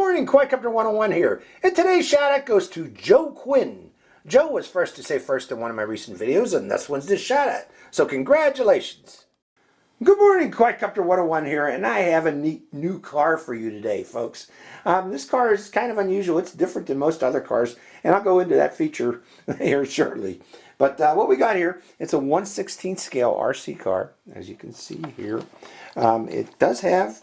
morning, Quadcopter 101 here, and today's shout out goes to Joe Quinn. Joe was first to say first in one of my recent videos, and this one's the shout out, so congratulations. Good morning, Quadcopter 101 here, and I have a neat new car for you today, folks. This car is kind of unusual. It's different than most other cars, and I'll go into that feature here shortly. But what we got here, it's a 1/16 scale RC car, as you can see here. It does have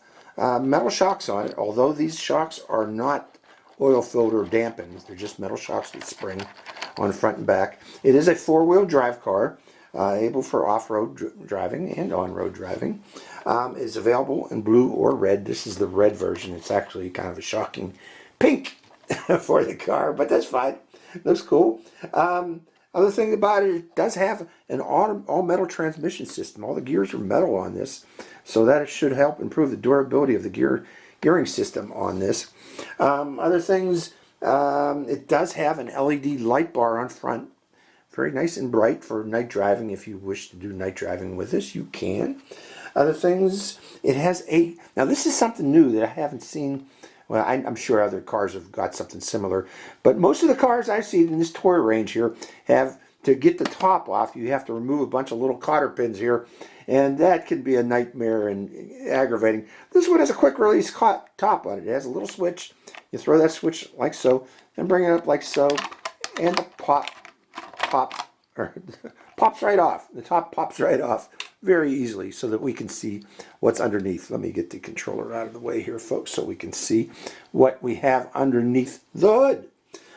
metal shocks on it, although these shocks are not oil-filled or dampened. They're just metal shocks with spring on front and back. It is a four-wheel drive car, able for off-road driving and on-road driving. It's available in blue or red. This is the red version. It's actually kind of a shocking pink for the car, but that's fine. Looks cool. Other thing about it, it does have an all-metal transmission system. All the gears are metal on this, so that should help improve the durability of the gearing system on this. Other things, it does have an LED light bar on front. Very nice and bright for night driving. If you wish to do night driving with this, you can. Other things, it has now this is something new that I haven't seen. Well, I'm sure other cars have got something similar, but most of the cars I see in this toy range here have, to get the top off, you have to remove a bunch of little cotter pins here, and that can be a nightmare and aggravating. This one has a quick release top on it. It has a little switch. You throw that switch like so, and bring it up like so, and the pops right off. The top pops right off very easily so that we can see what's underneath. Let me get the controller out of the way here, folks, so we can see what we have underneath the hood.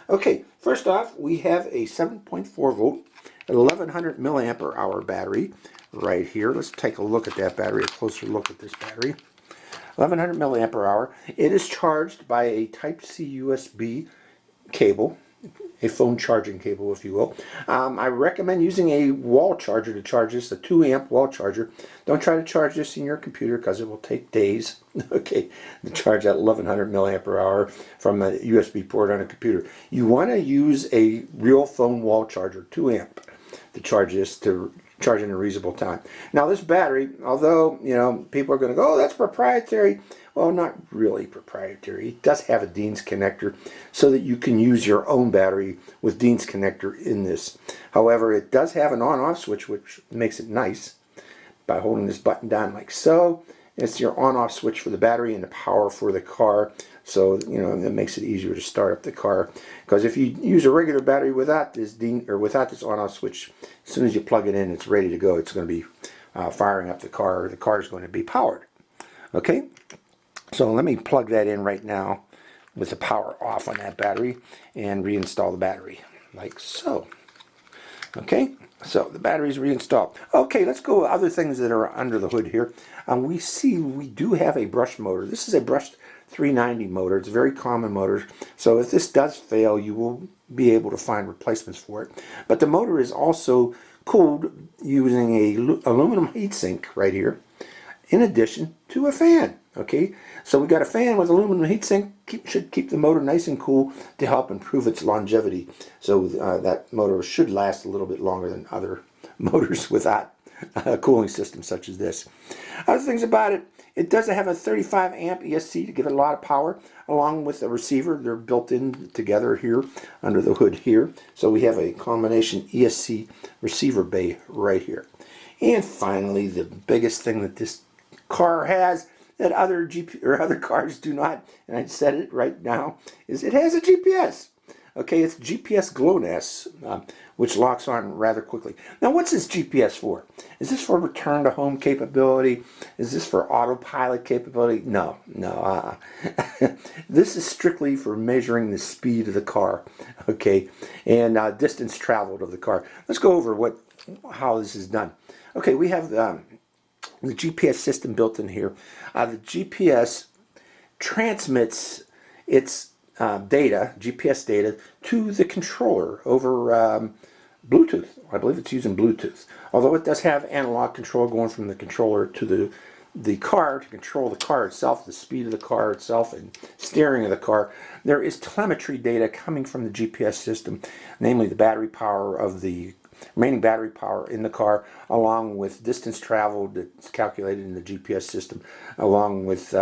Okay, first off, we have a 7.4 volt, 1100 milliampere hour battery right here. Let's take a look at that battery, a closer look at this battery. 1100 milliampere hour. It is charged by a Type-C USB cable, a phone charging cable, if you will. I recommend using a wall charger to charge this, a 2-amp wall charger. Don't try to charge this in your computer because it will take days, okay, to charge that 1100 milliampere hour from a USB port on a computer. You want to use a real phone wall charger, 2-amp, to charge this, to charge in a reasonable time. Now this battery, although, you know, people are going to go, oh, that's proprietary. Well, not really proprietary. It does have a Dean's connector so that you can use your own battery with Dean's connector in this. However, it does have an on-off switch, which makes it nice. By holding this button down like so, it's your on-off switch for the battery and the power for the car. So, you know, that makes it easier to start up the car. Because if you use a regular battery without this without this on-off switch, as soon as you plug it in, it's ready to go. It's going to be firing up the car. The car is going to be powered. Okay? So let me plug that in right now with the power off on that battery and reinstall the battery like so. Okay, so the battery's reinstalled. Okay, let's go with other things that are under the hood here. We see we do have a brushed motor. This is a brushed 390 motor. It's a very common motor. So if this does fail, you will be able to find replacements for it. But the motor is also cooled using a aluminum heatsink right here, in addition to a fan. Okay, so we got a fan with aluminum heatsink. Should keep the motor nice and cool to help improve its longevity. So that motor should last a little bit longer than other motors without a cooling system such as this. Other things about it, it does have a 35 amp ESC to give it a lot of power, along with a receiver. They're built in together here under the hood here. So we have a combination ESC receiver bay right here. And finally, the biggest thing that this car has that other cars do not, and I said it right now, is it has a GPS. Okay, it's GPS GLONASS, which locks on rather quickly. Now, what's this GPS for? Is this for return to home capability? Is this for autopilot capability? No. This is strictly for measuring the speed of the car, okay, and distance traveled of the car. Let's go over how this is done. Okay, we have the GPS system built in here. The GPS transmits its GPS data to the controller over Bluetooth. I believe it's using Bluetooth. Although it does have analog control going from the controller to the car to control the car itself, the speed of the car itself, and steering of the car. There is telemetry data coming from the GPS system, namely the battery power of the remaining battery power in the car, along with distance traveled that's calculated in the GPS system, along with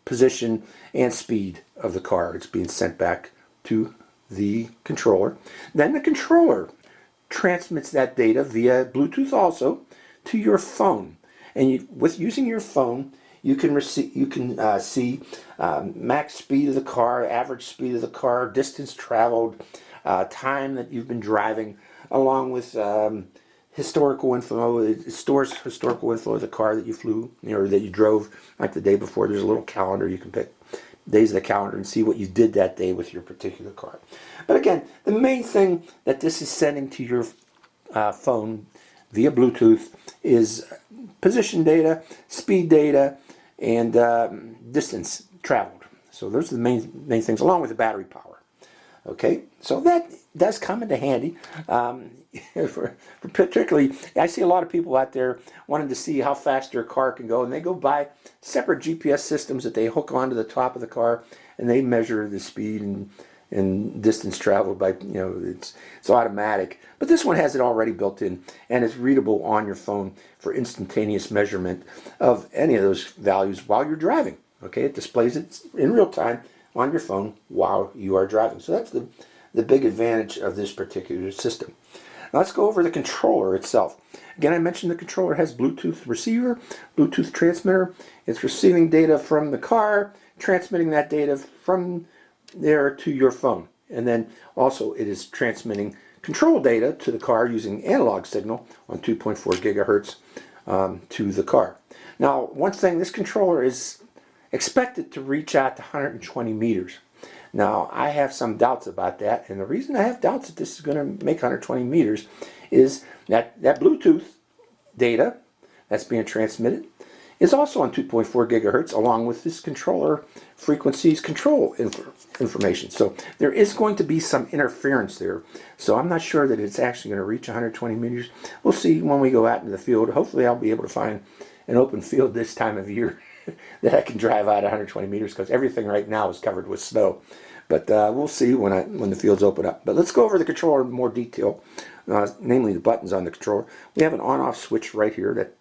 position, and speed of the car. It's being sent back to the controller. Then the controller transmits that data via Bluetooth also to your phone. And with using your phone, you can see max speed of the car, average speed of the car, distance traveled, time that you've been driving, along with historical info. It stores historical info of the car that you flew, or that you drove, like the day before. There's a little calendar. You can pick days of the calendar and see what you did that day with your particular car. But again, the main thing that this is sending to your phone via Bluetooth is position data, speed data, and distance traveled. So those are the main things, along with the battery power. Okay, so that does come into handy. For particularly, I see a lot of people out there wanting to see how fast their car can go, and they go buy separate GPS systems that they hook onto the top of the car, and they measure the speed and distance traveled by, it's automatic. But this one has it already built in, and it's readable on your phone for instantaneous measurement of any of those values while you're driving. Okay, it displays it in real time on your phone while you are driving. So that's the big advantage of this particular system. Now let's go over the controller itself. Again, I mentioned the controller has Bluetooth receiver, Bluetooth transmitter. It's receiving data from the car, transmitting that data from there to your phone. And then also it is transmitting control data to the car using analog signal on 2.4 gigahertz to the car. Now, one thing, this controller is expected to reach out to 120 meters. Now, I have some doubts about that, and the reason I have doubts that this is going to make 120 meters is that Bluetooth data that's being transmitted is also on 2.4 gigahertz, along with this controller frequencies control information. So there is going to be some interference there. So I'm not sure that it's actually going to reach 120 meters. We'll see when we go out into the field. Hopefully I'll be able to find an open field this time of year that I can drive out 120 meters, because everything right now is covered with snow. But we'll see when the fields open up. But let's go over the controller in more detail, namely the buttons on the controller. We have an on-off switch right here.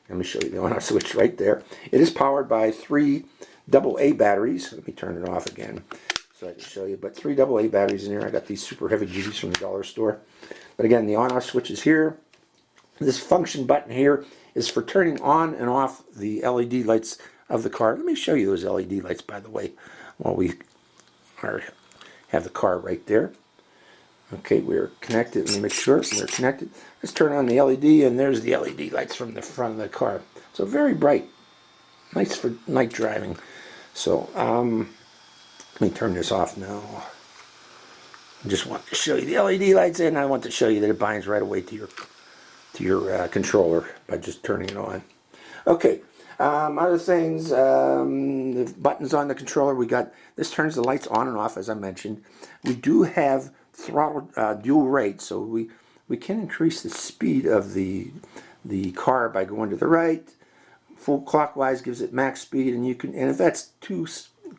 Let me show you the on-off switch right there. It is powered by 3 AA batteries. Let me turn it off again so I can show you. But 3 AA batteries in here. I got these super heavy duties from the dollar store. But again, the on-off switch is here. This function button here is for turning on and off the LED lights of the car. Let me show you those LED lights, by the way, while we have the car right there. Okay, we're connected. Let me make sure we're connected. Let's turn on the LED, and there's the LED lights from the front of the car. So very bright. Nice for night driving. So let me turn this off now. I just want to show you the LED lights, and I want to show you that it binds right away to your controller by just turning it on. Okay. Other things, the buttons on the controller, this turns the lights on and off, as I mentioned. We do have throttle dual rate, so we can increase the speed of the car by going to the right. Full clockwise gives it max speed, and if that's too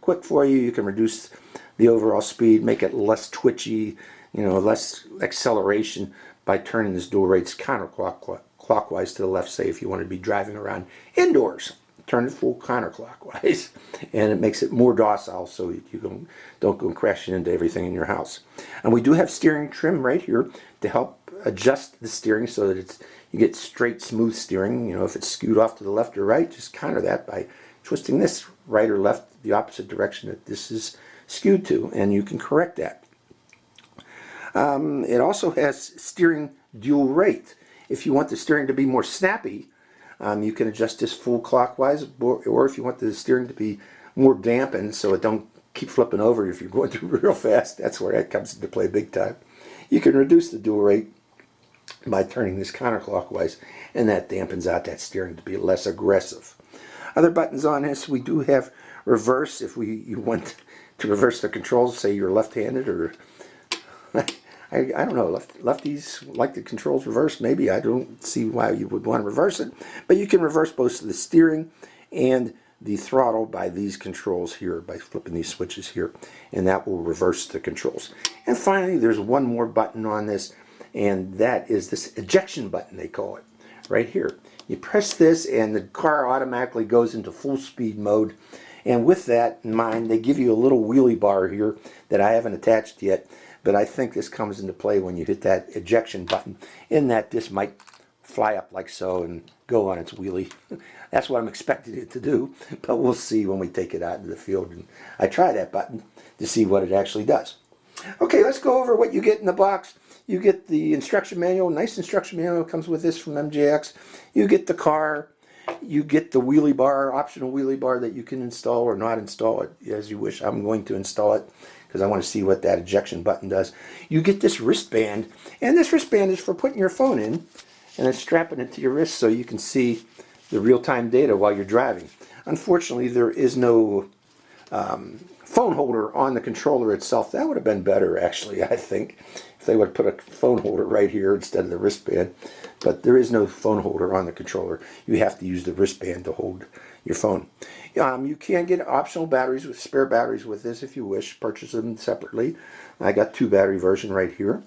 quick for you, you can reduce the overall speed, make it less twitchy, less acceleration by turning this dual rates counterclockwise to the left. Say if you want to be driving around indoors, turn it full counterclockwise, and it makes it more docile, so you don't go crashing into everything in your house. And we do have steering trim right here to help adjust the steering so that you get straight, smooth steering. If it's skewed off to the left or right, just counter that by twisting this right or left the opposite direction that this is skewed to, and you can correct that. It also has steering dual rate. If you want the steering to be more snappy, you can adjust this full clockwise, or if you want the steering to be more dampened so it don't keep flipping over if you're going through real fast, that's where that comes into play big time. You can reduce the dual rate by turning this counterclockwise, and that dampens out that steering to be less aggressive. Other buttons on this, we do have reverse if you want to reverse the controls, say you're left-handed, or I don't know, lefties like the controls reversed. Maybe I don't see why you would want to reverse it. But you can reverse both the steering and the throttle by these controls here, by flipping these switches here. And that will reverse the controls. And finally, there's one more button on this, and that is this ejection button, they call it, right here. You press this, and the car automatically goes into full speed mode. And with that in mind, they give you a little wheelie bar here that I haven't attached yet, but I think this comes into play when you hit that ejection button, in that this might fly up like so and go on its wheelie. That's what I'm expecting it to do, but we'll see when we take it out into the field and I try that button to see what it actually does. Okay, let's go over what you get in the box. You get the instruction manual. Nice instruction manual comes with this from MJX. You get the car. You get the wheelie bar, optional wheelie bar that you can install or not install it as you wish. I'm going to install it because I want to see what that ejection button does. You get this wristband, and this wristband is for putting your phone in and then strapping it to your wrist so you can see the real-time data while you're driving. Unfortunately, there is no phone holder on the controller itself. That would have been better, actually, I think, if they would have put a phone holder right here instead of the wristband. But there is no phone holder on the controller. You have to use the wristband to hold your phone. You can get optional batteries with spare batteries with this if you wish. Purchase them separately. I got 2 battery version right here.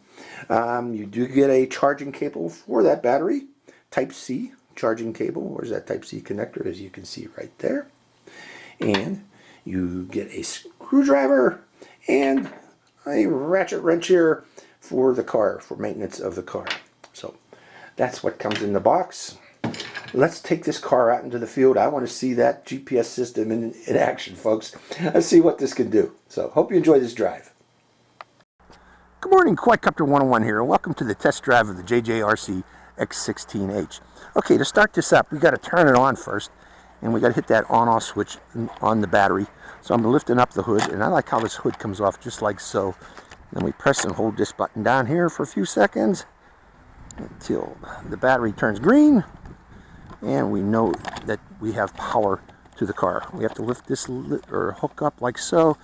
You do get a charging cable for that battery, Type C charging cable. Where's that Type C connector, as you can see right there. And you get a screwdriver and a ratchet wrench here for the car, for maintenance of the car. So that's what comes in the box. Let's take this car out into the field. I want to see that GPS system in action, folks. Let's see what this can do. So hope you enjoy this drive. Good morning, Quadcopter 101 here, and welcome to the test drive of the JJRC H16H. Okay, to start this up, we got to turn it on first, and we got to hit that on-off switch on the battery. So I'm lifting up the hood, and I like how this hood comes off just like so. Then we press and hold this button down here for a few seconds until the battery turns green, and we know that we have power to the car. We have to lift this or hook up like so,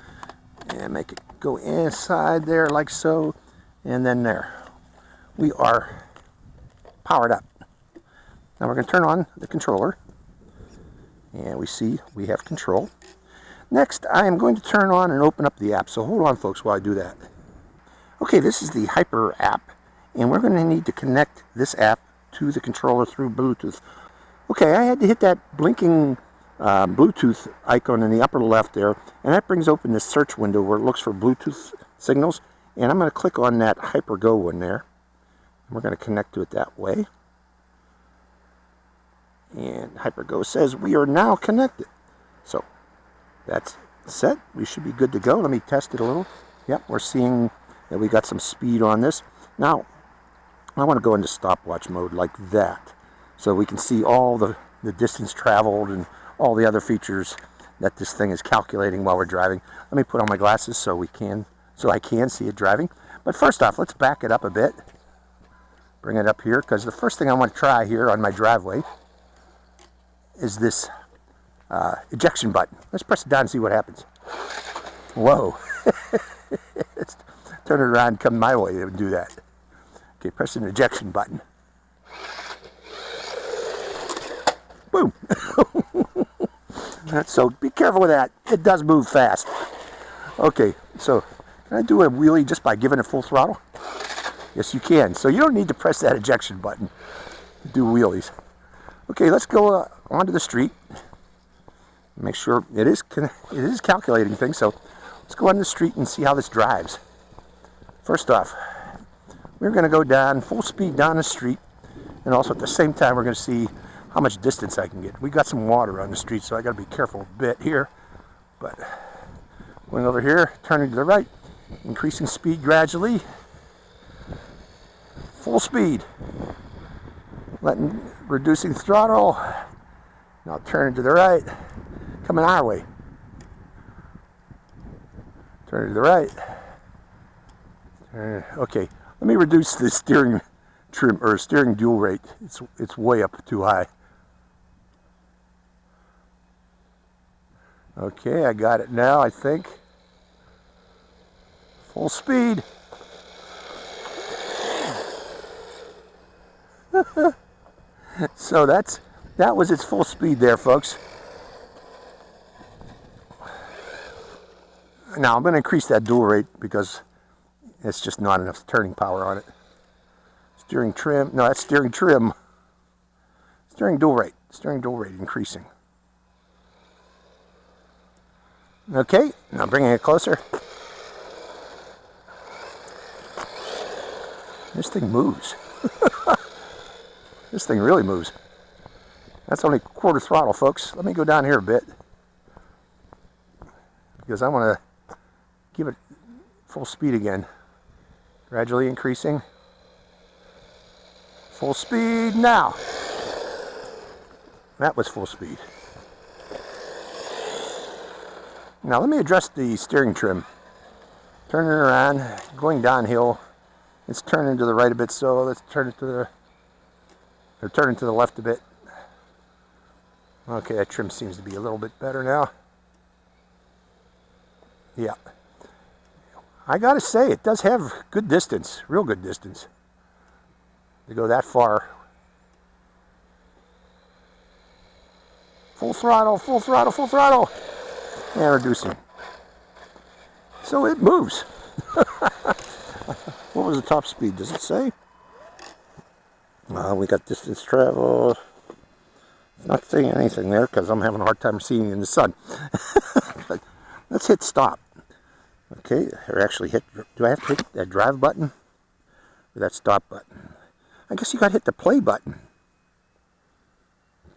and make it go inside there like so, and then there. We are powered up. Now we're going to turn on the controller, and we see we have control. Next, I am going to turn on and open up the app, so hold on, folks, while I do that. Okay, this is the Hyper app, and we're going to need to connect this app to the controller through Bluetooth. Okay, I had to hit that blinking Bluetooth icon in the upper left there, and that brings open this search window where it looks for Bluetooth signals, and I'm going to click on that Hyper Go one there, and we're going to connect to it that way. And Hyper Go says we are now connected. So that's set. We should be good to go. Let me test it a little. Yep, we're seeing that we got some speed on this. Now, I want to go into stopwatch mode like that, so we can see all the distance traveled and all the other features that this thing is calculating while we're driving. Let me put on my glasses so I can see it driving. But first off, let's back it up a bit. Bring it up here, because the first thing I want to try here on my driveway is this ejection button. Let's press it down and see what happens. Whoa. Let's turn it around and come my way and do that. Okay, press an ejection button. Boom. So be careful with that. It does move fast. Okay, so can I do a wheelie just by giving it full throttle? Yes, you can. So you don't need to press that ejection button to do wheelies. Okay, let's go onto the street. Make sure it is calculating things. So let's go on the street and see how this drives. First off, we're going to go down full speed down the street, and also at the same time we're going to see how much distance I can get. We got some water on the street, so I got to be careful a bit here. But going over here, turning to the right, increasing speed gradually. Full speed. Reducing throttle. Now turning to the right. Coming our way. Turning to the right. Okay, let me reduce the steering trim or steering dual rate. It's way up too high. Okay, I got it now, I think. Full speed. So that was its full speed there, folks. Now I'm going to increase that dual rate because it's just not enough turning power on it. Steering trim, no, that's steering trim. Steering dual rate increasing. Okay, now bringing it closer. This thing moves. This thing really moves. That's only quarter throttle, folks. Let me go down here a bit, because I want to give it full speed again. Gradually increasing. Full speed now. That was full speed. Now let me adjust the steering trim. Turning it around, going downhill. It's turning to the right a bit, so let's turn it to the, or turn it to the left a bit. Okay, that trim seems to be a little bit better now. Yeah. I gotta say, it does have good distance, real good distance, to go that far. Full throttle, full throttle, full throttle. And reducing. So it moves. What was the top speed? Does it say? We got distance travel. It's not saying anything there because I'm having a hard time seeing in the sun. But let's hit stop. Okay, or actually hit, do I have to hit that drive button? Or that stop button? I guess you got to hit the play button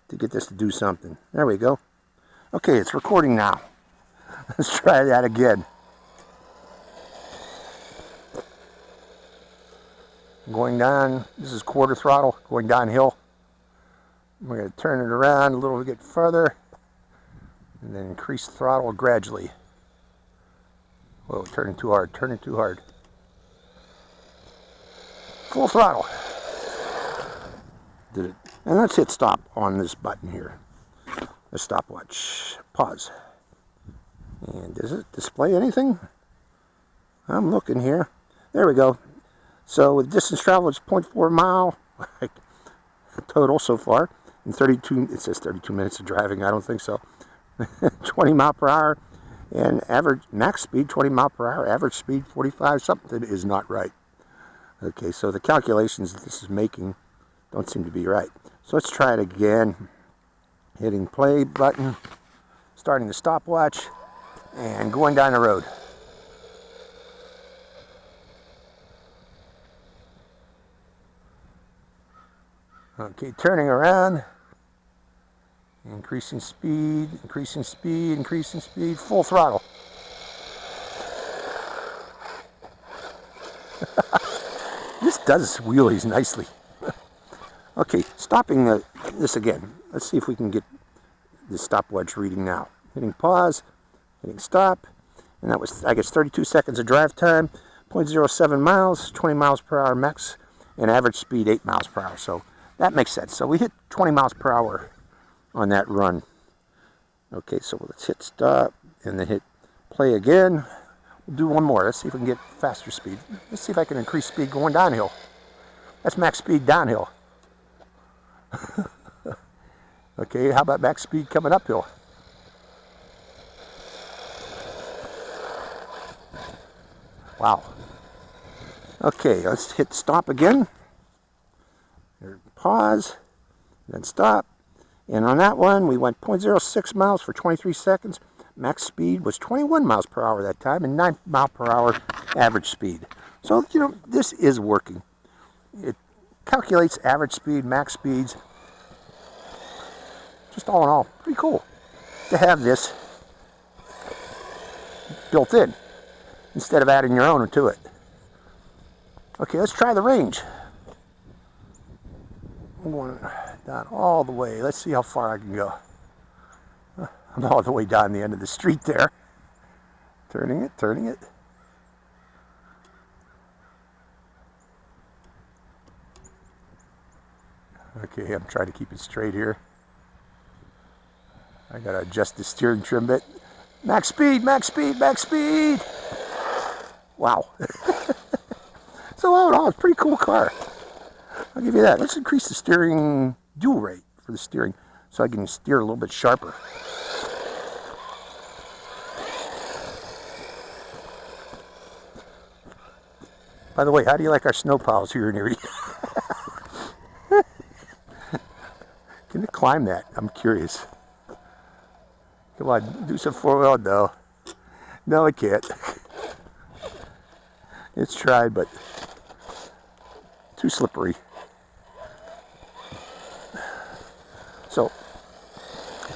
to get this to do something. There we go. Okay, it's recording now. Let's try that again. Going down, this is quarter throttle, going downhill. We're going to turn it around a little bit further, and then increase throttle gradually. Whoa, turning too hard, turning too hard. Full throttle. Did it. And let's hit stop on this button here. The stopwatch. Pause. And does it display anything? I'm looking here. There we go. So with distance travel, it's 0.4 mile total so far. In 32, it says 32 minutes of driving. I don't think so. 20 mile per hour, and average max speed 20 mile per hour. Average speed 45. Something is not right. Okay, so the calculations that this is making don't seem to be right. So let's try it again. Hitting play button, starting the stopwatch, and going down the road. Okay, turning around, increasing speed, increasing speed, increasing speed, full throttle. This does wheelies nicely. Okay, stopping this again. Let's see if we can get the stopwatch reading now. Hitting pause, hitting stop, and that was, I guess, 32 seconds of drive time, 0.07 miles, 20 miles per hour max, and average speed 8 miles per hour. So that makes sense. So we hit 20 miles per hour on that run. Okay, so let's hit stop and then hit play again. We'll do one more. Let's see if we can get faster speed. Let's see if I can increase speed going downhill. That's max speed downhill. Okay, how about max speed coming uphill? Wow. Okay, let's hit stop again. Pause, then stop. And on that one, we went 0.06 miles for 23 seconds. Max speed was 21 miles per hour that time, and 9 mile per hour average speed. So, you know, this is working. It calculates average speed, max speeds. Just all in all, pretty cool to have this built in instead of adding your own to it. Okay, let's try the range. I'm going down all the way. Let's see how far I can go. I'm all the way down the end of the street there. Turning it, turning it. Okay, I'm trying to keep it straight here. I gotta adjust the steering trim bit. Max speed, max speed, max speed. Wow. So all in all, it's a pretty cool car. I'll give you that. Let's increase the steering dual rate for the steering so I can steer a little bit sharper. By the way, how do you like our snow piles here in Erie? Can you climb that? I'm curious. Come on, do some 4-wheel. No. No, it can't. It's tried, but too slippery. So,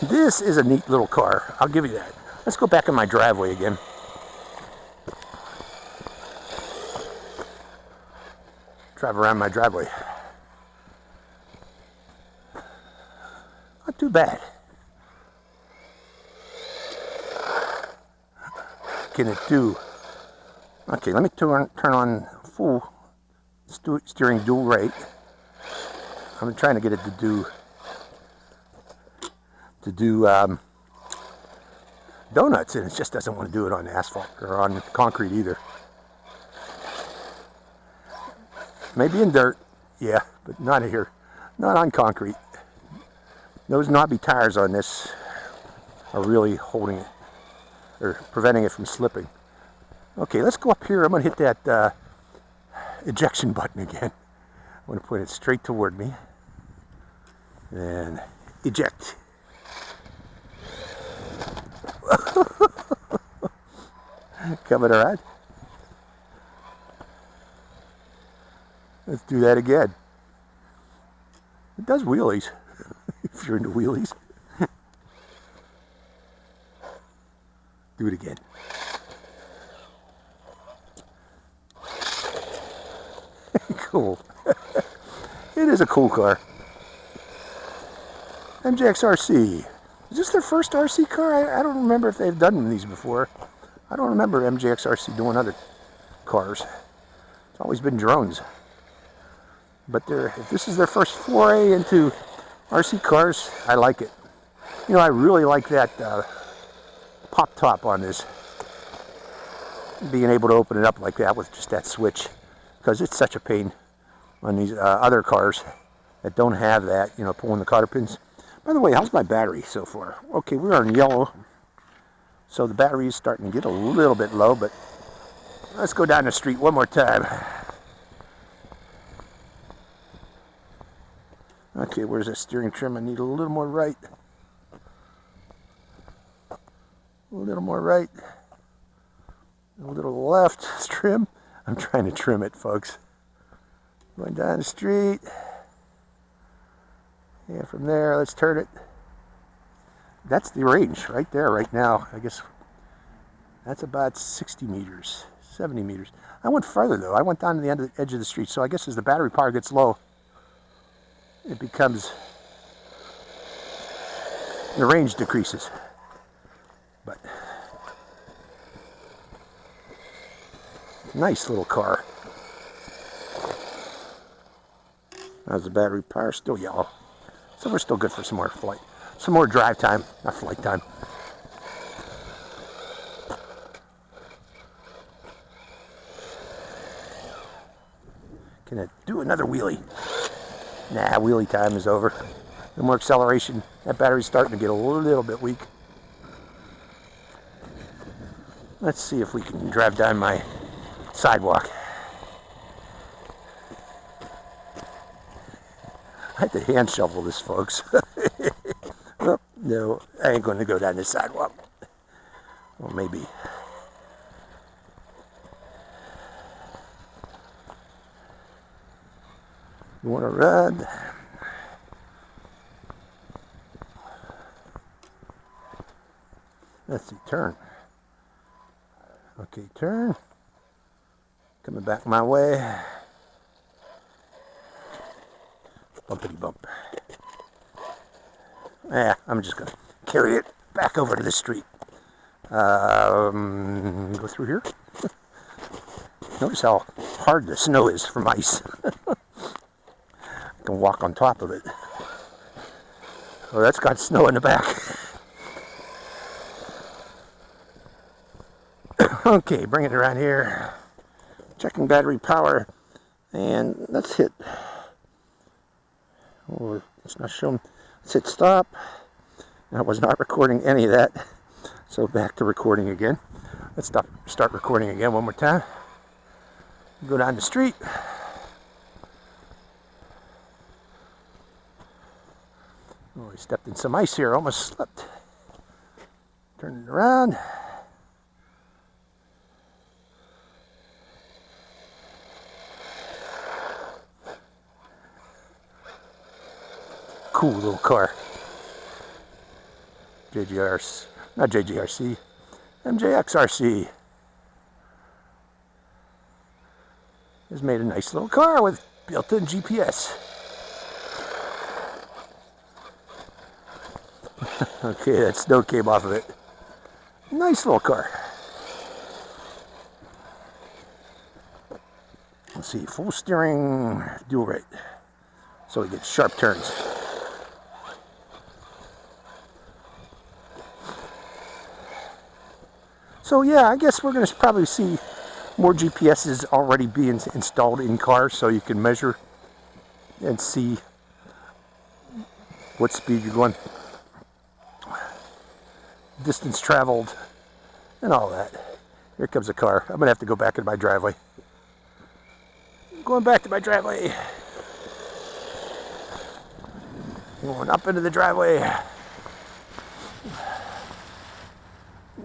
this is a neat little car. I'll give you that. Let's go back in my driveway again. Drive around my driveway. Not too bad. Can it do? Okay, let me turn on full steering dual rate. I'm trying to get it to do donuts, and it just doesn't want to do it on asphalt or on concrete either. Maybe in dirt, yeah, but not here, not on concrete. Those knobby tires on this are really holding it, or preventing it from slipping. Okay, let's go up here. I'm going to hit that ejection button again. I'm going to put it straight toward me. And eject. Coming around. Let's do that again. It does wheelies, if you're into wheelies. Do it again. Cool. It is a cool car. MJX RC. Is this their first RC car? I don't remember if they've done these before. I don't remember MJX RC doing other cars. It's always been drones. But if this is their first foray into RC cars, I like it. You know, I really like that pop top on this. Being able to open it up like that with just that switch. Because it's such a pain on these other cars that don't have that, you know, pulling the cotter pins. By the way, how's my battery so far? Okay, we're on yellow. So the battery is starting to get a little bit low, but let's go down the street one more time. Okay, where's that steering trim? I need a little more right. A little more right. A little left. Trim. I'm trying to trim it, folks. Going down the street. And from there, let's turn it. That's the range right there, right now. I guess that's about 60 meters, 70 meters. I went further, though. I went down to the edge of the street. So I guess as the battery power gets low, it becomes, the range decreases. But nice little car. How's the battery power? Still yellow. So we're still good for some more flight. Some more drive time, not flight time. Can it do another wheelie? Nah, wheelie time is over. No more acceleration. That battery's starting to get a little bit weak. Let's see if we can drive down my sidewalk. I had to hand shovel this, folks. Oh, no, I ain't going to go down this sidewalk. Well, maybe. You want to run? Let's see, turn. Okay, turn. Coming back my way. Bumpity bump. Yeah, I'm just going to carry it back over to the street. Go through here. Notice how hard the snow is from ice. I can walk on top of it. Oh, that's got snow in the back. Okay, bring it around here. Checking battery power. And let's hit... Oh, it's not showing. Let's hit stop. I was not recording any of that. So back to recording again. Let's start recording again one more time. Go down the street. Oh, I stepped in some ice here. Almost slipped. Turn it around. cool little car. Not JGRC, MJX RC. Has made a nice little car with built-in GPS. Okay, that snow came off of it. Nice little car. Let's see, full steering, dual rate, so we get sharp turns. So yeah, I guess we're going to probably see more GPSs already being installed in cars, so you can measure and see what speed you're going, distance traveled, and all that. Here comes a car. I'm going to have to go back into my driveway. Going back to my driveway. Going up into the driveway.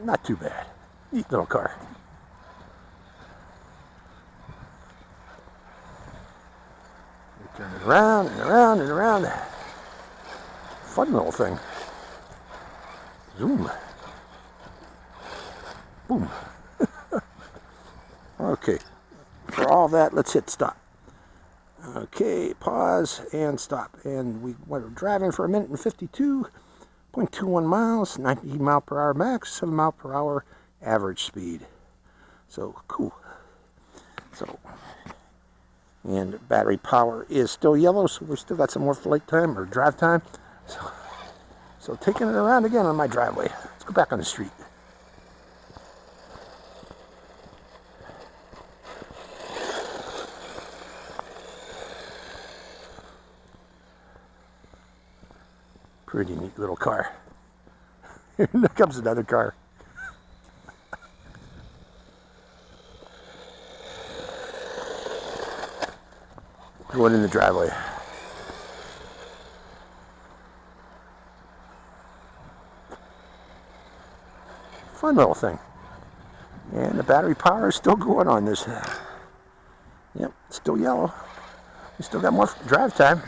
Not too bad. Neat little car. Turn it around and around and around. Fun little thing. Zoom. Boom. Okay. For all that, let's hit stop. Okay, pause and stop. And we were driving for 1 minute and 52.21 miles, 19 mile per hour max, 7 mile per hour average speed. So cool. So, and battery power is still yellow, so we still got some more flight time or drive time. So taking it around again on my driveway. Let's go back on the street. Pretty neat little car. Here comes another car. Going in the driveway. Fun little thing. And the battery power is still going on this. Yep, still yellow. We still got more drive time.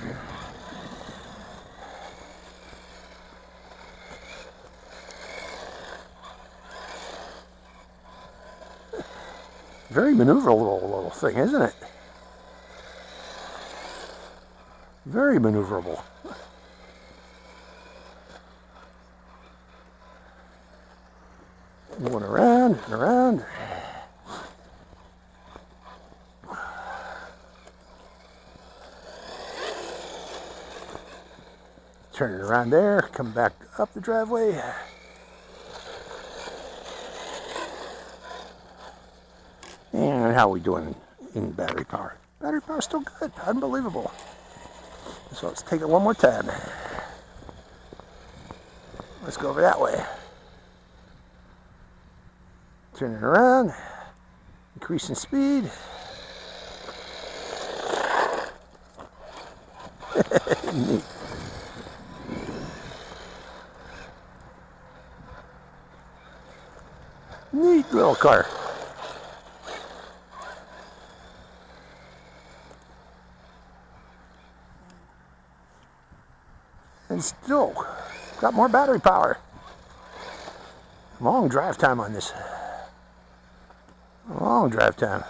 Very maneuverable little thing, isn't it? Very maneuverable. Going around and around. Turn it around there, come back up the driveway. And how are we doing in battery power? Battery power still good, unbelievable. So let's take it one more time. Let's go over that way. Turn it around, increasing speed. Neat. Neat little car. And still got more battery power. Long drive time on this. Long drive time.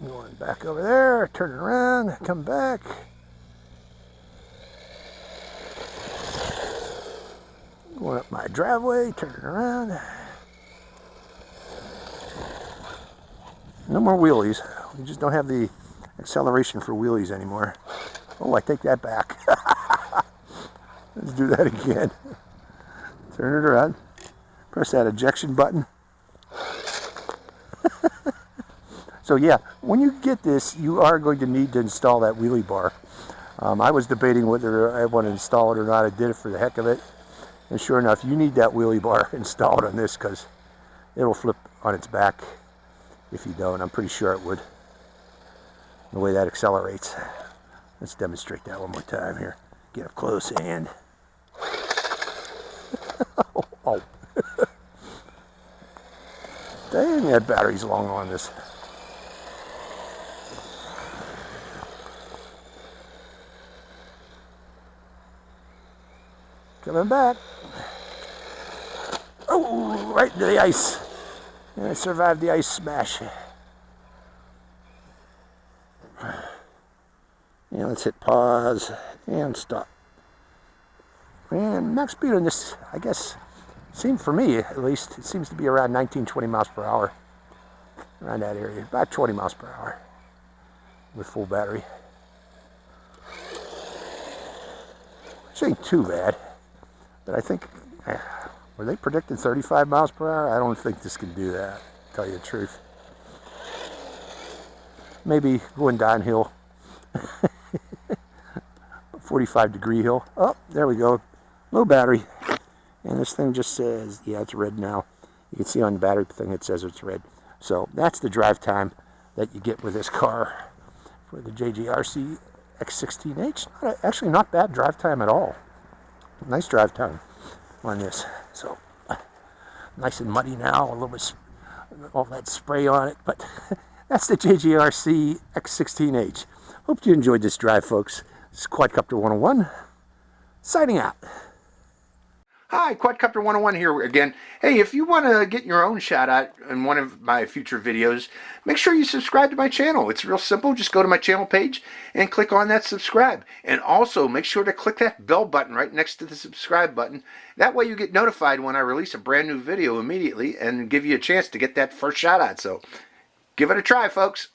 Going back over there, turn it around, come back. Going up my driveway, turn it around. No more wheelies. We just don't have the acceleration for wheelies anymore. Oh, I take that back. Let's do that again. Turn it around. Press that ejection button. So yeah, when you get this, you are going to need to install that wheelie bar. I was debating whether I want to install it or not. I did it for the heck of it. And sure enough, you need that wheelie bar installed on this because it'll flip on its back if you don't. I'm pretty sure it would. The way that accelerates. Let's demonstrate that one more time here. Get up close and... oh. Dang, that battery's long on this. Coming back. Oh, right into the ice. And I survived the ice smash. Yeah, let's hit pause and stop. And max speed on this, I guess, seemed for me at least, it seems to be around 19, 20 miles per hour. Around that area, about 20 miles per hour with full battery. Which ain't too bad, but I think, were they predicting 35 miles per hour? I don't think this can do that, to tell you the truth. Maybe going downhill. 45-degree hill. Oh, there we go. Low battery. And this thing just says, yeah, it's red now. You can see on the battery thing it says it's red. So that's the drive time that you get with this car for the JGRC H16H. Actually, not bad drive time at all. Nice drive time on this. So nice and muddy now, a little bit all that spray on it, but that's the JGRC H16H. Hope you enjoyed this drive, folks. This is Quadcopter 101, signing out. Hi, Quadcopter 101 here again. Hey, if you want to get your own shout out in one of my future videos, make sure you subscribe to my channel. It's real simple. Just go to my channel page and click on that subscribe. And also make sure to click that bell button right next to the subscribe button. That way you get notified when I release a brand new video immediately and give you a chance to get that first shout out. So give it a try, folks.